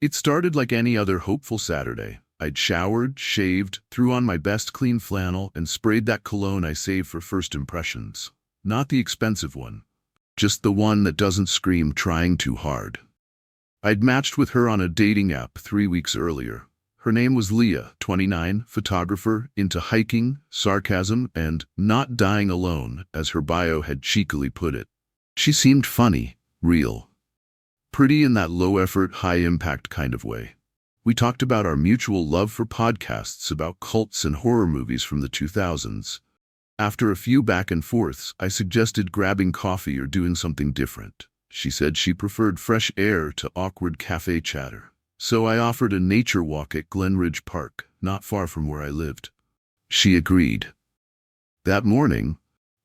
It started like any other hopeful Saturday. I'd showered, shaved, threw on my best clean flannel, and sprayed that cologne I saved for first impressions. Not the expensive one, just the one that doesn't scream trying too hard. I'd matched with her on a dating app 3 weeks earlier. Her name was Leah, 29, photographer, into hiking, sarcasm, and not dying alone, as her bio had cheekily put it. She seemed funny, real. Pretty in that low-effort, high-impact kind of way. We talked about our mutual love for podcasts about cults and horror movies from the 2000s. After a few back and forths, I suggested grabbing coffee or doing something different. She said she preferred fresh air to awkward cafe chatter. So I offered a nature walk at Glenridge Park, not far from where I lived. She agreed. That morning,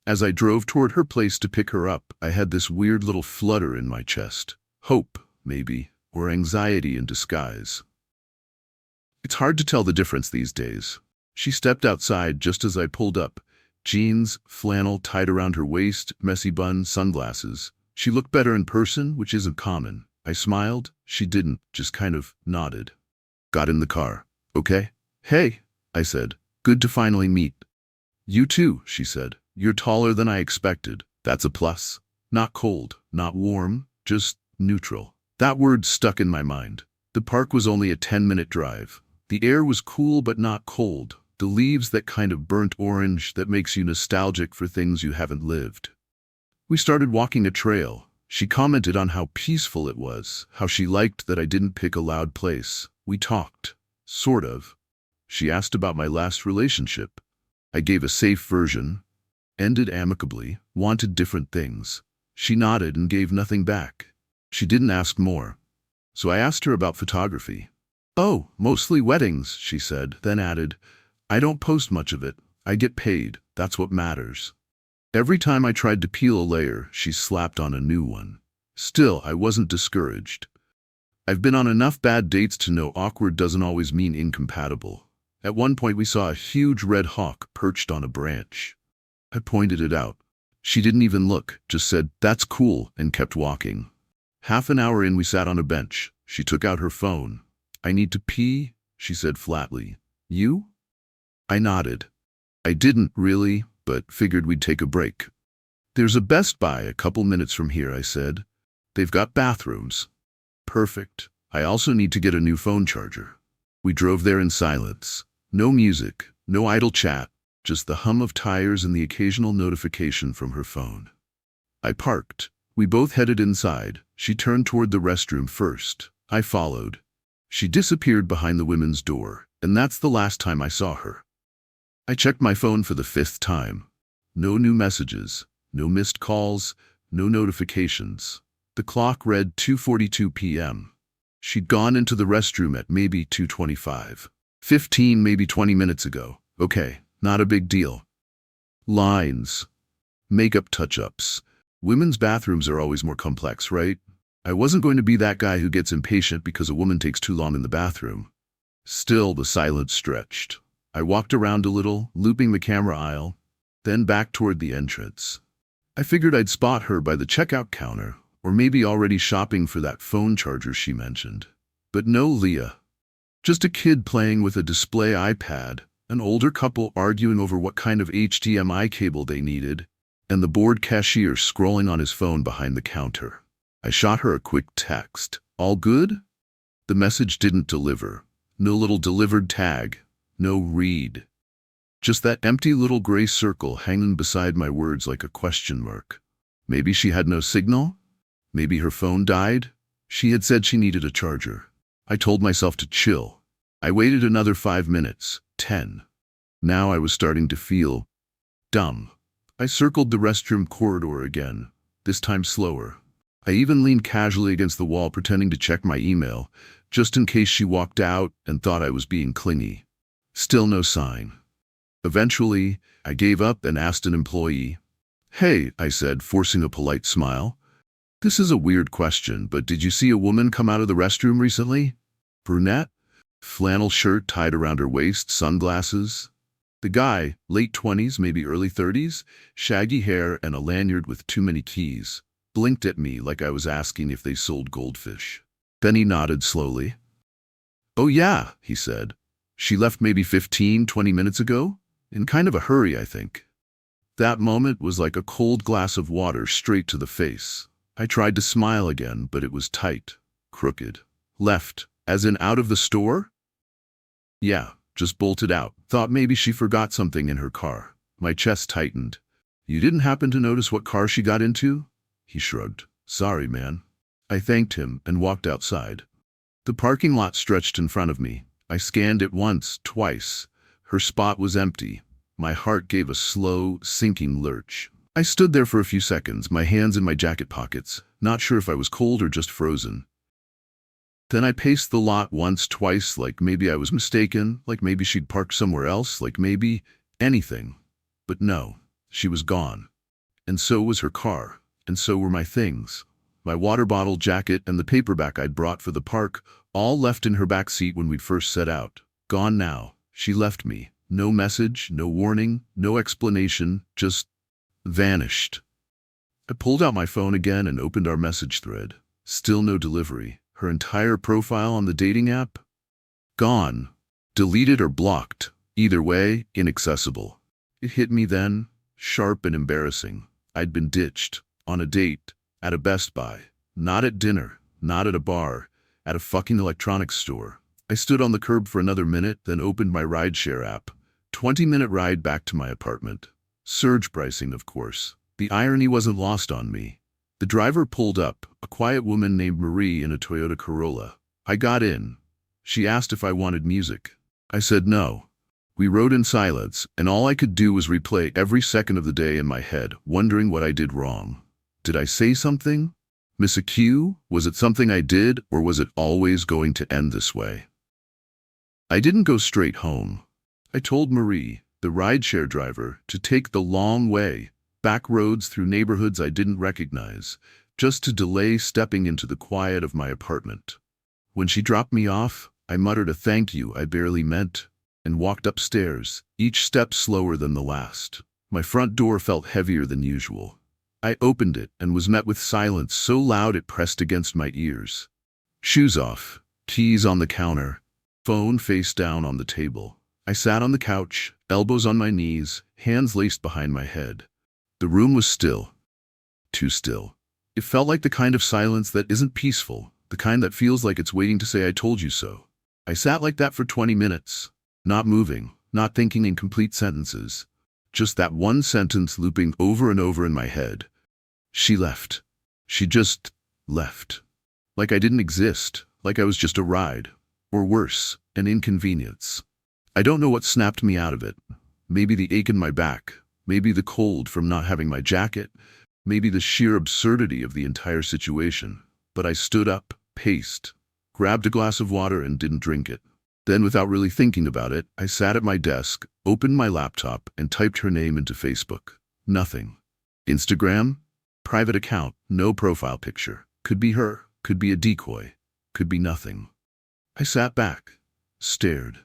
as I drove toward her place to pick her up, I had this weird little flutter in my chest. Hope, maybe, or anxiety in disguise. It's hard to tell the difference these days. She stepped outside just as I pulled up. Jeans, flannel tied around her waist, messy bun, sunglasses. She looked better in person, which isn't common. I smiled. She didn't, just kind of nodded. Got in the car. Okay? Hey, I said. Good to finally meet. You too, she said. You're taller than I expected. That's a plus. Not cold, not warm, just neutral. That word stuck in my mind. The park was only a 10-minute drive. The air was cool but not cold. The leaves that kind of burnt orange that makes you nostalgic for things you haven't lived. We started walking a trail. She commented on how peaceful it was, how she liked that I didn't pick a loud place. We talked. Sort of. She asked about my last relationship. I gave a safe version. Ended amicably. Wanted different things. She nodded and gave nothing back. She didn't ask more. So I asked her about photography. Oh, mostly weddings, she said, then added, I don't post much of it. I get paid. That's what matters. Every time I tried to peel a layer, she slapped on a new one. Still, I wasn't discouraged. I've been on enough bad dates to know awkward doesn't always mean incompatible. At one point we saw a huge red hawk perched on a branch. I pointed it out. She didn't even look, just said, that's cool, and kept walking. Half an hour in, we sat on a bench. She took out her phone. I need to pee, she said flatly. You? I nodded. I didn't, really, but figured we'd take a break. There's a Best Buy a couple minutes from here, I said. They've got bathrooms. Perfect. I also need to get a new phone charger. We drove there in silence. No music, no idle chat, just the hum of tires and the occasional notification from her phone. I parked. We both headed inside. She turned toward the restroom first. I followed. She disappeared behind the women's door, and that's the last time I saw her. I checked my phone for the 5th time. No new messages, no missed calls, no notifications. The clock read 2:42 p.m. She'd gone into the restroom at maybe 2:25. 15, maybe 20 minutes ago. Okay, not a big deal. Lines. Makeup touch-ups. Women's bathrooms are always more complex, right? I wasn't going to be that guy who gets impatient because a woman takes too long in the bathroom. Still, the silence stretched. I walked around a little, looping the camera aisle, then back toward the entrance. I figured I'd spot her by the checkout counter, or maybe already shopping for that phone charger she mentioned. But no Leah. Just a kid playing with a display iPad, an older couple arguing over what kind of HDMI cable they needed, and the bored cashier scrolling on his phone behind the counter. I shot her a quick text. All good? The message didn't deliver. No little delivered tag. No read. Just that empty little gray circle hanging beside my words like a question mark. Maybe she had no signal? Maybe her phone died? She had said she needed a charger. I told myself to chill. I waited another 5 minutes. 10. Now I was starting to feel dumb. I circled the restroom corridor again, this time slower. I even leaned casually against the wall pretending to check my email, just in case she walked out and thought I was being clingy. Still no sign. Eventually, I gave up and asked an employee. Hey, I said, forcing a polite smile. This is a weird question, but did you see a woman come out of the restroom recently? Brunette? Flannel shirt tied around her waist, sunglasses. The guy, late 20s, maybe early 30s, shaggy hair and a lanyard with too many keys, blinked at me like I was asking if they sold goldfish. Then he nodded slowly. "Oh yeah," he said. "She left maybe 15, 20 minutes ago? In kind of a hurry, I think." That moment was like a cold glass of water straight to the face. I tried to smile again, but it was tight, crooked. "Left, as in out of the store?" "Yeah, just bolted out. Thought maybe she forgot something in her car." My chest tightened. "You didn't happen to notice what car she got into?" He shrugged. "Sorry, man." I thanked him and walked outside. The parking lot stretched in front of me. I scanned it once, twice. Her spot was empty. My heart gave a slow, sinking lurch. I stood there for a few seconds, my hands in my jacket pockets, not sure if I was cold or just frozen. Then I paced the lot once, twice, like maybe I was mistaken, like maybe she'd parked somewhere else, like maybe anything. But no, she was gone. And so was her car. And so were my things. My water bottle, jacket, and the paperback I'd brought for the park, all left in her back seat when we'd first set out. Gone now. She left me. No message, no warning, no explanation, just vanished. I pulled out my phone again and opened our message thread. Still no delivery. Her entire profile on the dating app? Gone. Deleted or blocked. Either way, inaccessible. It hit me then, sharp and embarrassing. I'd been ditched. On a date. At a Best Buy. Not at dinner. Not at a bar. At a fucking electronics store. I stood on the curb for another minute, then opened my rideshare app. 20-minute ride back to my apartment. Surge pricing, of course. The irony wasn't lost on me. The driver pulled up, a quiet woman named Marie in a Toyota Corolla. I got in. She asked if I wanted music. I said no. We rode in silence, and all I could do was replay every second of the day in my head, wondering what I did wrong. Did I say something? Miss a cue? Was it something I did, or was it always going to end this way? I didn't go straight home. I told Marie, the rideshare driver, to take the long way, back roads through neighborhoods I didn't recognize, just to delay stepping into the quiet of my apartment. When she dropped me off, I muttered a thank you I barely meant, and walked upstairs, each step slower than the last. My front door felt heavier than usual. I opened it and was met with silence so loud it pressed against my ears. Shoes off, keys on the counter, phone face down on the table. I sat on the couch, elbows on my knees, hands laced behind my head. The room was still. Too still. It felt like the kind of silence that isn't peaceful, the kind that feels like it's waiting to say I told you so. I sat like that for 20 minutes, not moving, not thinking in complete sentences. Just that one sentence looping over and over in my head. She left. She just left. Like I didn't exist, like I was just a ride. Or worse, an inconvenience. I don't know what snapped me out of it. Maybe the ache in my back. Maybe the cold from not having my jacket. Maybe the sheer absurdity of the entire situation. But I stood up, paced, grabbed a glass of water and didn't drink it. Then, without really thinking about it, I sat at my desk, opened my laptop, and typed her name into Facebook. Nothing. Instagram? Private account, no profile picture. Could be her, could be a decoy, could be nothing. I sat back, stared.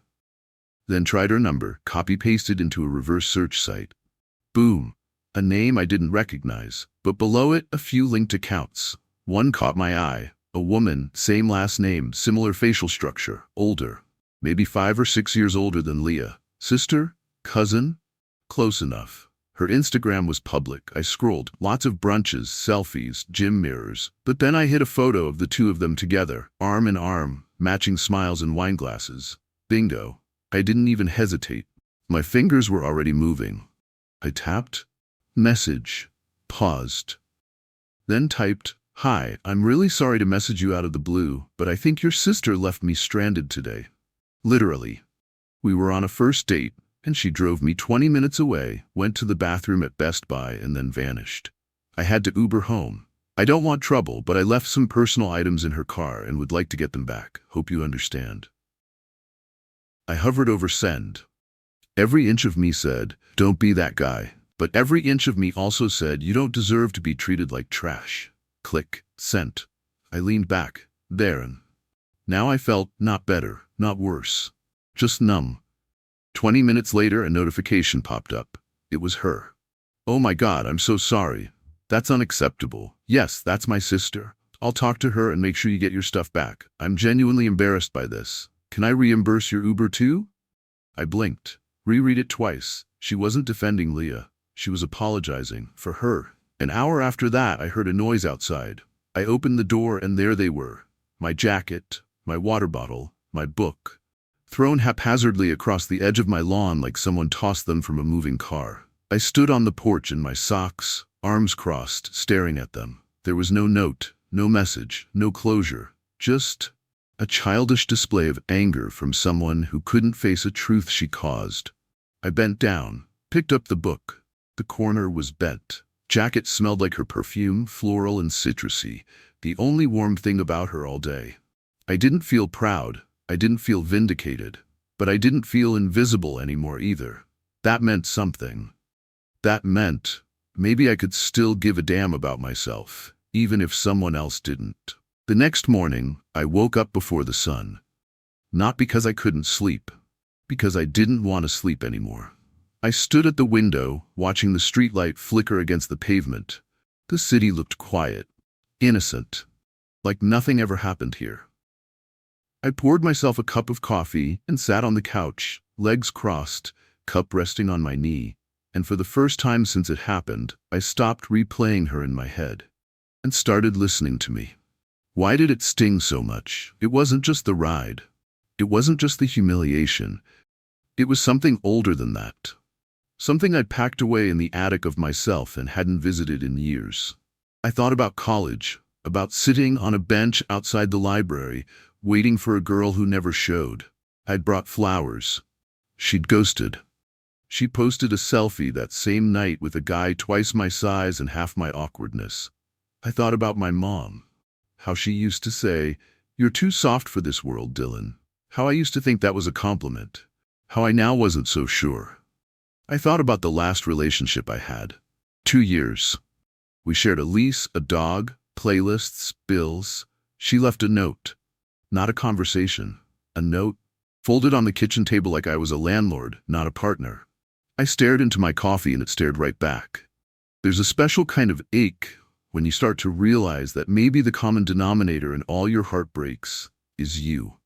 Then tried her number, copy-pasted into a reverse search site. Boom. A name I didn't recognize, but below it, a few linked accounts. One caught my eye. A woman, same last name, similar facial structure, older. Maybe 5 or 6 years older than Leah. Sister? Cousin? Close enough. Her Instagram was public. I scrolled. Lots of brunches, selfies, gym mirrors. But then I hit a photo of the two of them together, arm in arm, matching smiles and wine glasses. Bingo. I didn't even hesitate. My fingers were already moving. I tapped. Message. Paused. Then typed, "Hi, I'm really sorry to message you out of the blue, but I think your sister left me stranded today." Literally. We were on a first date, and she drove me 20 minutes away, went to the bathroom at Best Buy, and then vanished. I had to Uber home. I don't want trouble, but I left some personal items in her car and would like to get them back. Hope you understand. I hovered over send. Every inch of me said, don't be that guy. But every inch of me also said, you don't deserve to be treated like trash. Click, sent. I leaned back. There. And now I felt not better, not worse. Just numb. 20 minutes later, a notification popped up. It was her. Oh my God, I'm so sorry. That's unacceptable. Yes, that's my sister. I'll talk to her and make sure you get your stuff back. I'm genuinely embarrassed by this. Can I reimburse your Uber too? I blinked. Reread it twice. She wasn't defending Leah. She was apologizing for her. An hour after that, I heard a noise outside. I opened the door and there they were. My jacket, my water bottle, my book, thrown haphazardly across the edge of my lawn like someone tossed them from a moving car. I stood on the porch in my socks, arms crossed, staring at them. There was no note, no message, no closure, just a childish display of anger from someone who couldn't face a truth she caused. I bent down, picked up the book. The corner was bent. Jacket smelled like her perfume, floral and citrusy, the only warm thing about her all day. I didn't feel proud. I didn't feel vindicated. But I didn't feel invisible anymore either. That meant something. That meant maybe I could still give a damn about myself, even if someone else didn't. The next morning, I woke up before the sun. Not because I couldn't sleep, because I didn't want to sleep anymore. I stood at the window, watching the streetlight flicker against the pavement. The city looked quiet, innocent, like nothing ever happened here. I poured myself a cup of coffee and sat on the couch, legs crossed, cup resting on my knee, and for the first time since it happened, I stopped replaying her in my head and started listening to me. Why did it sting so much? It wasn't just the ride. It wasn't just the humiliation. It was something older than that. Something I'd packed away in the attic of myself and hadn't visited in years. I thought about college, about sitting on a bench outside the library, waiting for a girl who never showed. I'd brought flowers. She'd ghosted. She posted a selfie that same night with a guy twice my size and half my awkwardness. I thought about my mom. How she used to say, "You're too soft for this world, Dylan." How I used to think that was a compliment. How I now wasn't so sure. I thought about the last relationship I had. 2 years. We shared a lease, a dog, playlists, bills. She left a note. Not a conversation. A note, folded on the kitchen table like I was a landlord, not a partner. I stared into my coffee and it stared right back. There's a special kind of ache when you start to realize that maybe the common denominator in all your heartbreaks is you.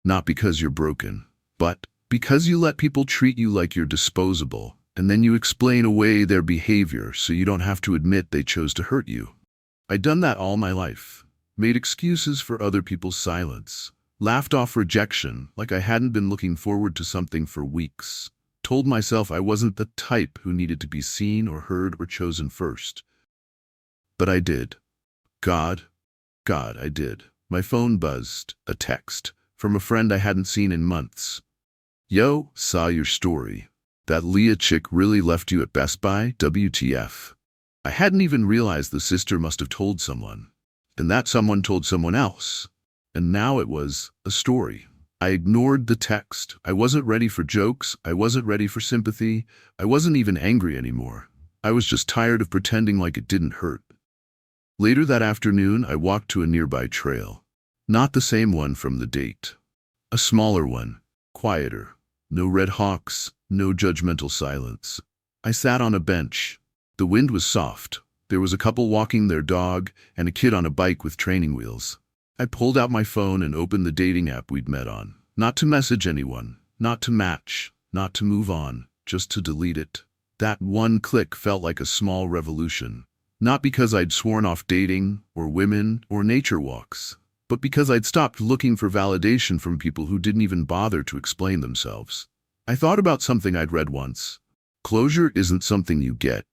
Not because you're broken, but because you let people treat you like you're disposable, and then you explain away their behavior so you don't have to admit they chose to hurt you. I'd done that all my life. Made excuses for other people's silence. Laughed off rejection like I hadn't been looking forward to something for weeks. Told myself I wasn't the type who needed to be seen or heard or chosen first. But I did. God, I did. My phone buzzed, a text, from a friend I hadn't seen in months. "Yo, saw your story. That Leah chick really left you at Best Buy? WTF. I hadn't even realized the sister must have told someone. And that someone told someone else. And now it was a story. I ignored the text. I wasn't ready for jokes. I wasn't ready for sympathy. I wasn't even angry anymore. I was just tired of pretending like it didn't hurt. Later that afternoon, I walked to a nearby trail. Not the same one from the date. A smaller one, quieter. No red hawks, no judgmental silence. I sat on a bench. The wind was soft. There was a couple walking their dog and a kid on a bike with training wheels. I pulled out my phone and opened the dating app we'd met on. Not to message anyone, not to match, not to move on, just to delete it. That one click felt like a small revolution. Not because I'd sworn off dating, or women, or nature walks, but because I'd stopped looking for validation from people who didn't even bother to explain themselves. I thought about something I'd read once. Closure isn't something you get.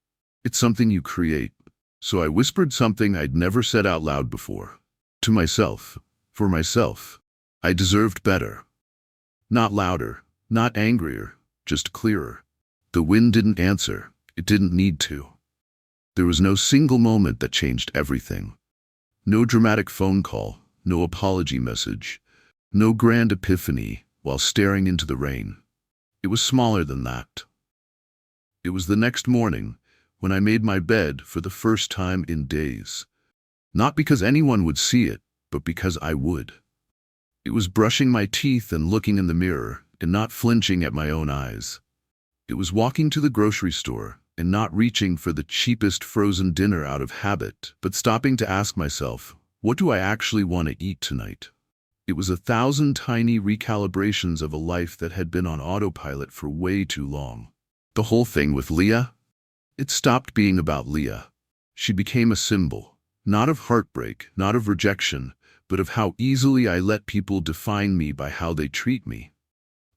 It's something you create. So I whispered something I'd never said out loud before. To myself. For myself. I deserved better. Not louder. Not angrier. Just clearer. The wind didn't answer. It didn't need to. There was no single moment that changed everything. No dramatic phone call. No apology message. No grand epiphany while staring into the rain. It was smaller than that. It was the next morning when I made my bed for the first time in days. Not because anyone would see it, but because I would. It was brushing my teeth and looking in the mirror and not flinching at my own eyes. It was walking to the grocery store and not reaching for the cheapest frozen dinner out of habit, but stopping to ask myself, what do I actually want to eat tonight? It was 1,000 tiny recalibrations of a life that had been on autopilot for way too long. The whole thing with Leah? It stopped being about Leah. She became a symbol, not of heartbreak, not of rejection, but of how easily I let people define me by how they treat me.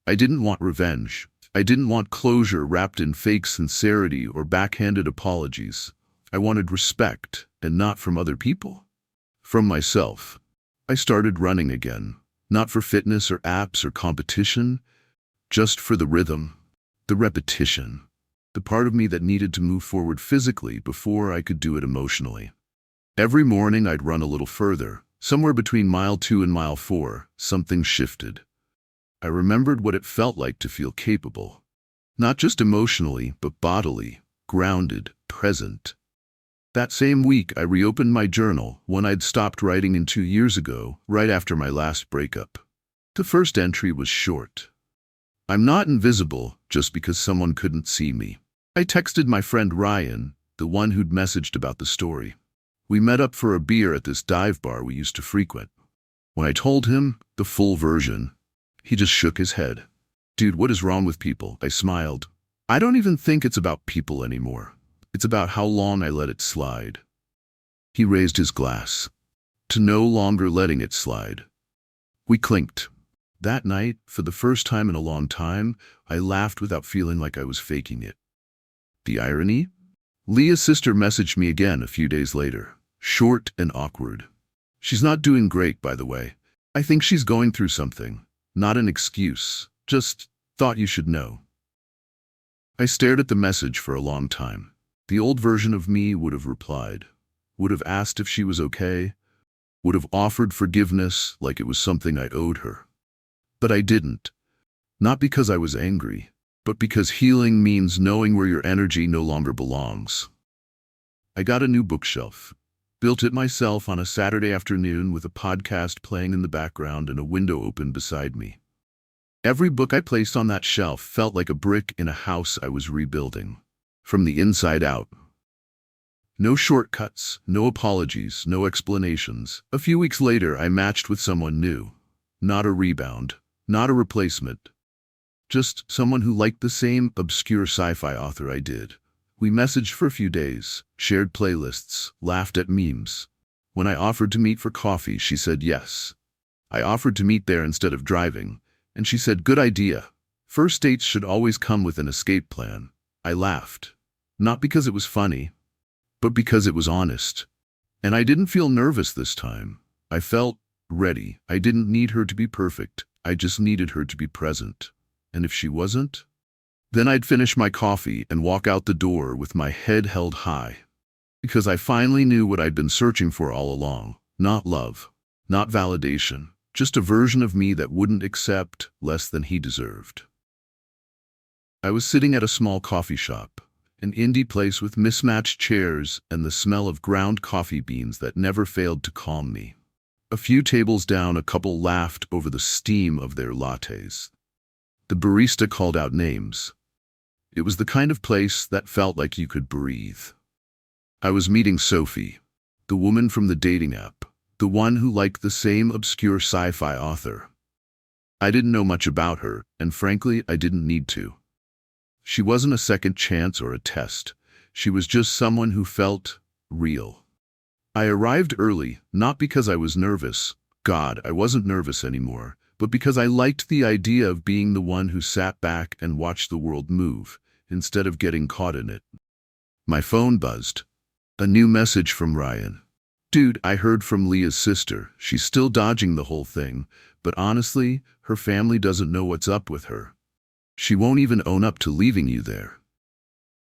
I didn't want revenge. I didn't want closure wrapped in fake sincerity or backhanded apologies. I wanted respect, and not from other people. From myself. I started running again, not for fitness or apps or competition, just for the rhythm, the repetition, the part of me that needed to move forward physically before I could do it emotionally. Every morning I'd run a little further, somewhere between mile 2 and mile 4, something shifted. I remembered what it felt like to feel capable, not just emotionally, but bodily, grounded, present. That same week, I reopened my journal, one I'd stopped writing in 2 years ago, right after my last breakup. The first entry was short. I'm not invisible just because someone couldn't see me. I texted my friend Ryan, the one who'd messaged about the story. We met up for a beer at this dive bar we used to frequent. When I told him the full version, he just shook his head. Dude, what is wrong with people? I smiled. I don't even think it's about people anymore. It's about how long I let it slide. He raised his glass. To no longer letting it slide. We clinked. That night, for the first time in a long time, I laughed without feeling like I was faking it. The irony? Leah's sister messaged me again a few days later, short and awkward. She's not doing great, by the way. I think she's going through something. Not an excuse, just thought you should know. I stared at the message for a long time. The old version of me would have replied, would have asked if she was okay, would have offered forgiveness like it was something I owed her. But I didn't. Not because I was angry, but because healing means knowing where your energy no longer belongs. I got a new bookshelf, built it myself on a Saturday afternoon with a podcast playing in the background and a window open beside me. Every book I placed on that shelf felt like a brick in a house I was rebuilding. From the inside out. No shortcuts, no apologies, no explanations. A few weeks later, I matched with someone new. Not a rebound, not a replacement. Just someone who liked the same obscure sci-fi author I did. We messaged for a few days, shared playlists, laughed at memes. When I offered to meet for coffee, she said yes. I offered to meet there instead of driving, and she said, good idea. First dates should always come with an escape plan. I laughed. Not because it was funny, but because it was honest. And I didn't feel nervous this time. I felt ready. I didn't need her to be perfect. I just needed her to be present. And if she wasn't, then I'd finish my coffee and walk out the door with my head held high. Because I finally knew what I'd been searching for all along. Not love, not validation, just a version of me that wouldn't accept less than he deserved. I was sitting at a small coffee shop. An indie place with mismatched chairs and the smell of ground coffee beans that never failed to calm me. A few tables down, a couple laughed over the steam of their lattes. The barista called out names. It was the kind of place that felt like you could breathe. I was meeting Sophie, the woman from the dating app, the one who liked the same obscure sci-fi author. I didn't know much about her, and frankly, I didn't need to. She wasn't a second chance or a test. She was just someone who felt real. I arrived early, not because I was nervous. God, I wasn't nervous anymore, but because I liked the idea of being the one who sat back and watched the world move, instead of getting caught in it. My phone buzzed. A new message from Ryan. Dude, I heard from Leah's sister. She's still dodging the whole thing, but honestly, her family doesn't know what's up with her. She won't even own up to leaving you there.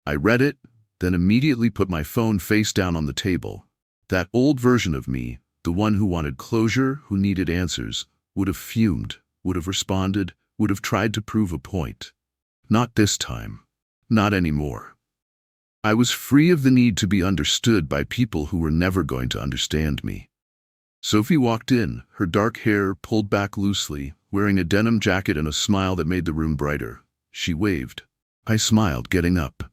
I read it, then immediately put my phone face down on the table. That old version of me, the one who wanted closure, who needed answers, would have fumed, would have responded, would have tried to prove a point. Not this time. Not anymore. I was free of the need to be understood by people who were never going to understand me. Sophie walked in, her dark hair pulled back loosely, wearing a denim jacket and a smile that made the room brighter. She waved. I smiled, getting up.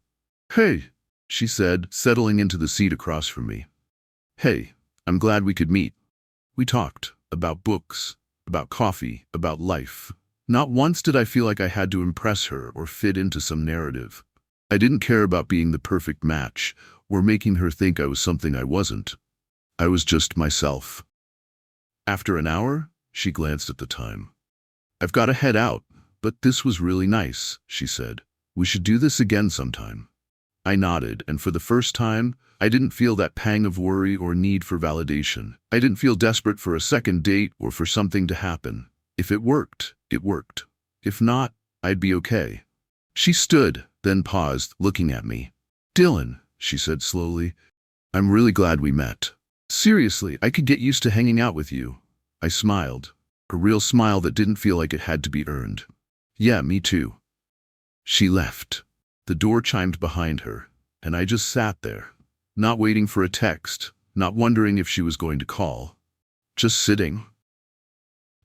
Hey, she said, settling into the seat across from me. Hey, I'm glad we could meet. We talked about books, about coffee, about life. Not once did I feel like I had to impress her or fit into some narrative. I didn't care about being the perfect match or making her think I was something I wasn't. I was just myself. After an hour, she glanced at the time. "I've got to head out, but this was really nice," she said. "We should do this again sometime." I nodded, and for the first time, I didn't feel that pang of worry or need for validation. I didn't feel desperate for a second date or for something to happen. If it worked, it worked. If not, I'd be okay. She stood, then paused, looking at me. "Dylan," she said slowly, "I'm really glad we met. Seriously, I could get used to hanging out with you." I smiled, a real smile that didn't feel like it had to be earned. "Yeah, me too." She left. The door chimed behind her, and I just sat there, not waiting for a text, not wondering if she was going to call. Just sitting.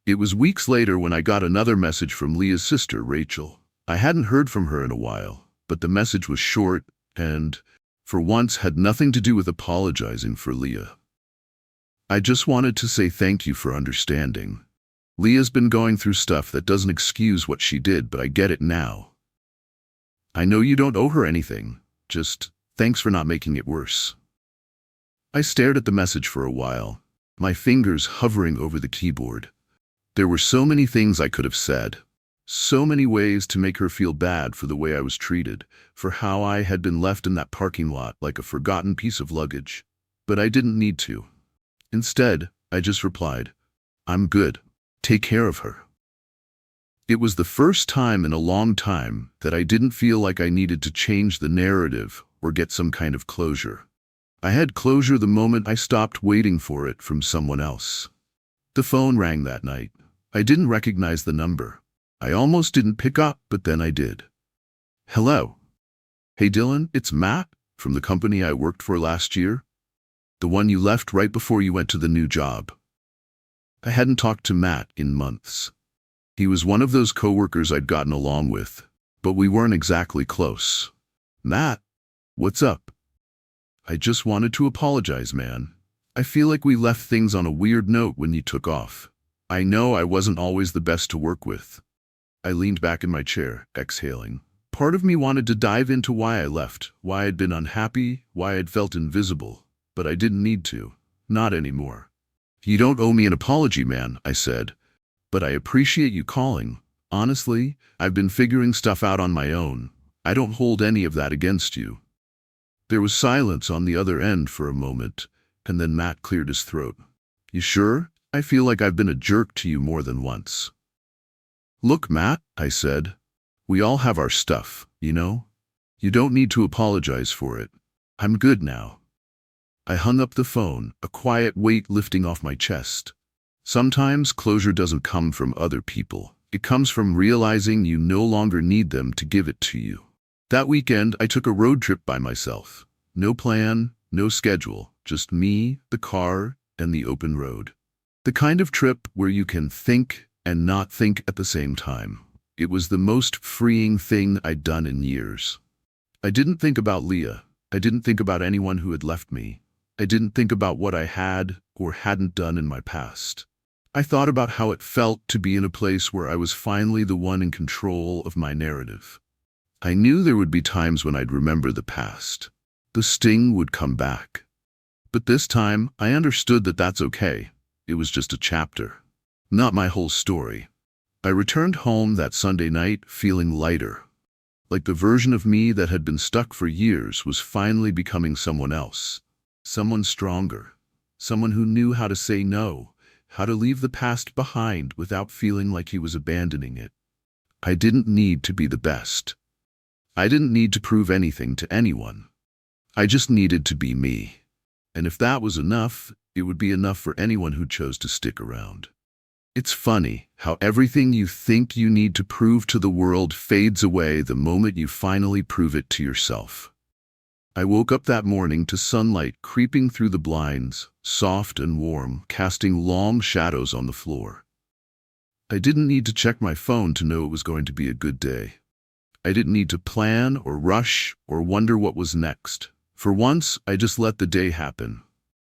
It was weeks later when I got another message from Leah's sister, Rachel. I hadn't heard from her in a while, but the message was short and, for once, had nothing to do with apologizing for Leah. "I just wanted to say thank you for understanding. Leah's been going through stuff that doesn't excuse what she did, but I get it now. I know you don't owe her anything, just thanks for not making it worse." I stared at the message for a while, my fingers hovering over the keyboard. There were so many things I could have said, so many ways to make her feel bad for the way I was treated, for how I had been left in that parking lot like a forgotten piece of luggage. But I didn't need to. Instead, I just replied, "I'm good. Take care of her." It was the first time in a long time that I didn't feel like I needed to change the narrative or get some kind of closure. I had closure the moment I stopped waiting for it from someone else. The phone rang that night. I didn't recognize the number. I almost didn't pick up, but then I did. "Hello." "Hey Dylan, it's Matt from the company I worked for last year. The one you left right before you went to the new job." I hadn't talked to Matt in months. He was one of those coworkers I'd gotten along with, but we weren't exactly close. "Matt, what's up?" "I just wanted to apologize, man. I feel like we left things on a weird note when you took off. I know I wasn't always the best to work with." I leaned back in my chair, exhaling. Part of me wanted to dive into why I left, why I'd been unhappy, why I'd felt invisible, but I didn't need to. Not anymore. "You don't owe me an apology, man," I said, "but I appreciate you calling. Honestly, I've been figuring stuff out on my own. I don't hold any of that against you." There was silence on the other end for a moment, and then Matt cleared his throat. "You sure? I feel like I've been a jerk to you more than once." "Look, Matt," I said, "we all have our stuff, you know? You don't need to apologize for it. I'm good now." I hung up the phone, a quiet weight lifting off my chest. Sometimes closure doesn't come from other people. It comes from realizing you no longer need them to give it to you. That weekend, I took a road trip by myself. No plan, no schedule, just me, the car, and the open road. The kind of trip where you can think and not think at the same time. It was the most freeing thing I'd done in years. I didn't think about Leah. I didn't think about anyone who had left me. I didn't think about what I had or hadn't done in my past. I thought about how it felt to be in a place where I was finally the one in control of my narrative. I knew there would be times when I'd remember the past. The sting would come back. But this time, I understood that that's okay. It was just a chapter, not my whole story. I returned home that Sunday night feeling lighter, like the version of me that had been stuck for years was finally becoming someone else, someone stronger, someone who knew how to say no, how to leave the past behind without feeling like he was abandoning it. I didn't need to be the best. I didn't need to prove anything to anyone. I just needed to be me. And if that was enough, it would be enough for anyone who chose to stick around. It's funny how everything you think you need to prove to the world fades away the moment you finally prove it to yourself. I woke up that morning to sunlight creeping through the blinds, soft and warm, casting long shadows on the floor. I didn't need to check my phone to know it was going to be a good day. I didn't need to plan or rush or wonder what was next. For once, I just let the day happen.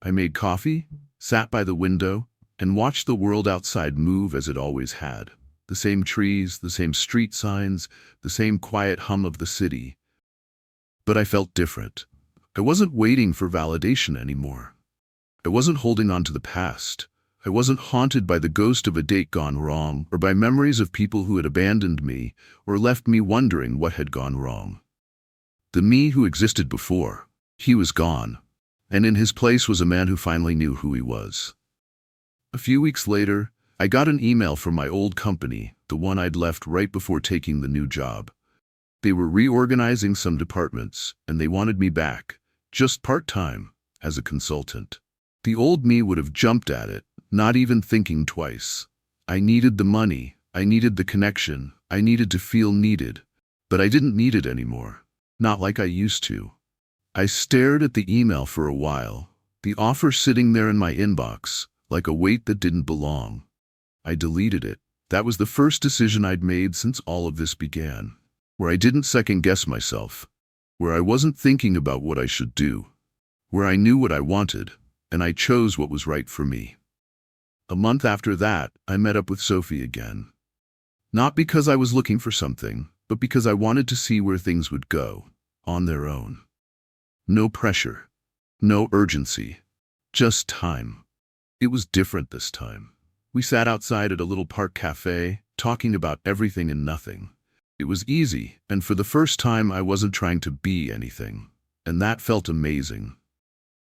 I made coffee, sat by the window, and watched the world outside move as it always had. The same trees, the same street signs, the same quiet hum of the city. But I felt different. I wasn't waiting for validation anymore. I wasn't holding on to the past. I wasn't haunted by the ghost of a date gone wrong, or by memories of people who had abandoned me, or left me wondering what had gone wrong. The me who existed before, he was gone, and in his place was a man who finally knew who he was. A few weeks later, I got an email from my old company, the one I'd left right before taking the new job. They were reorganizing some departments, and they wanted me back, just part-time, as a consultant. The old me would have jumped at it, not even thinking twice. I needed the money, I needed the connection, I needed to feel needed, but I didn't need it anymore, not like I used to. I stared at the email for a while, the offer sitting there in my inbox, like a weight that didn't belong. I deleted it. That was the first decision I'd made since all of this began, where I didn't second-guess myself, where I wasn't thinking about what I should do, where I knew what I wanted, and I chose what was right for me. A month after that, I met up with Sophie again. Not because I was looking for something, but because I wanted to see where things would go, on their own. No pressure, no urgency, just time. It was different this time. We sat outside at a little park cafe, talking about everything and nothing. It was easy, and for the first time I wasn't trying to be anything, and that felt amazing.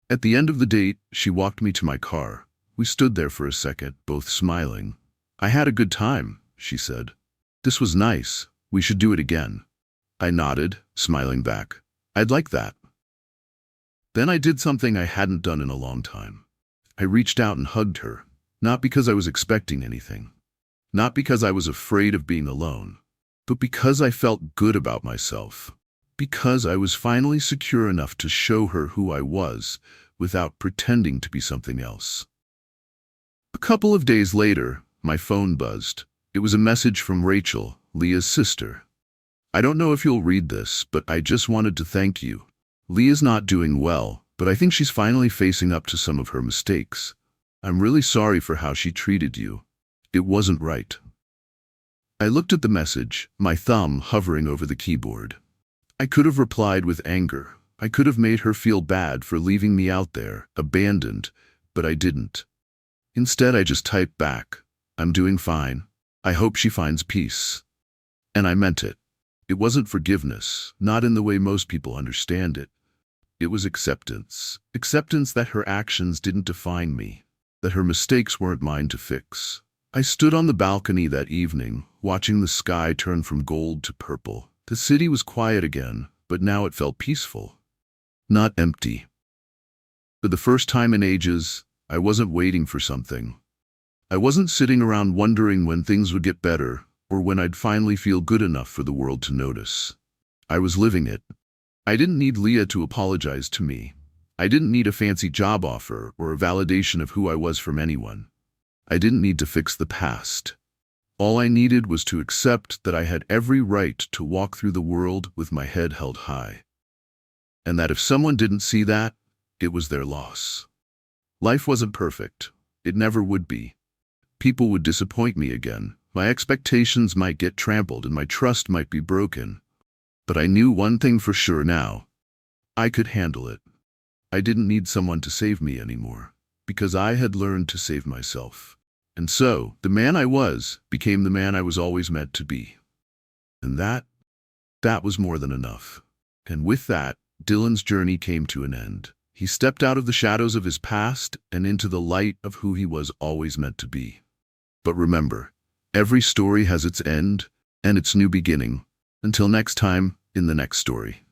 At the end of the date, she walked me to my car. We stood there for a second, both smiling. "I had a good time," she said. "This was nice. We should do it again." I nodded, smiling back. "I'd like that." Then I did something I hadn't done in a long time. I reached out and hugged her, not because I was expecting anything, not because I was afraid of being alone, but because I felt good about myself, because I was finally secure enough to show her who I was without pretending to be something else. A couple of days later, my phone buzzed. It was a message from Rachel, Leah's sister. "I don't know if you'll read this, but I just wanted to thank you. Leah's not doing well, but I think she's finally facing up to some of her mistakes. I'm really sorry for how she treated you. It wasn't right." I looked at the message, my thumb hovering over the keyboard. I could have replied with anger. I could have made her feel bad for leaving me out there, abandoned, but I didn't. Instead, I just typed back, "I'm doing fine. I hope she finds peace." And I meant it. It wasn't forgiveness, not in the way most people understand it. It was acceptance. Acceptance that her actions didn't define me, that her mistakes weren't mine to fix. I stood on the balcony that evening, watching the sky turn from gold to purple. The city was quiet again, but now it felt peaceful, not empty. For the first time in ages, I wasn't waiting for something. I wasn't sitting around wondering when things would get better, or when I'd finally feel good enough for the world to notice. I was living it. I didn't need Leah to apologize to me. I didn't need a fancy job offer or a validation of who I was from anyone. I didn't need to fix the past. All I needed was to accept that I had every right to walk through the world with my head held high. And that if someone didn't see that, it was their loss. Life wasn't perfect. It never would be. People would disappoint me again. My expectations might get trampled and my trust might be broken. But I knew one thing for sure now. I could handle it. I didn't need someone to save me anymore, because I had learned to save myself. And so, the man I was became the man I was always meant to be. And that was more than enough. And with that, Dylan's journey came to an end. He stepped out of the shadows of his past and into the light of who he was always meant to be. But remember, every story has its end and its new beginning. Until next time, in the next story.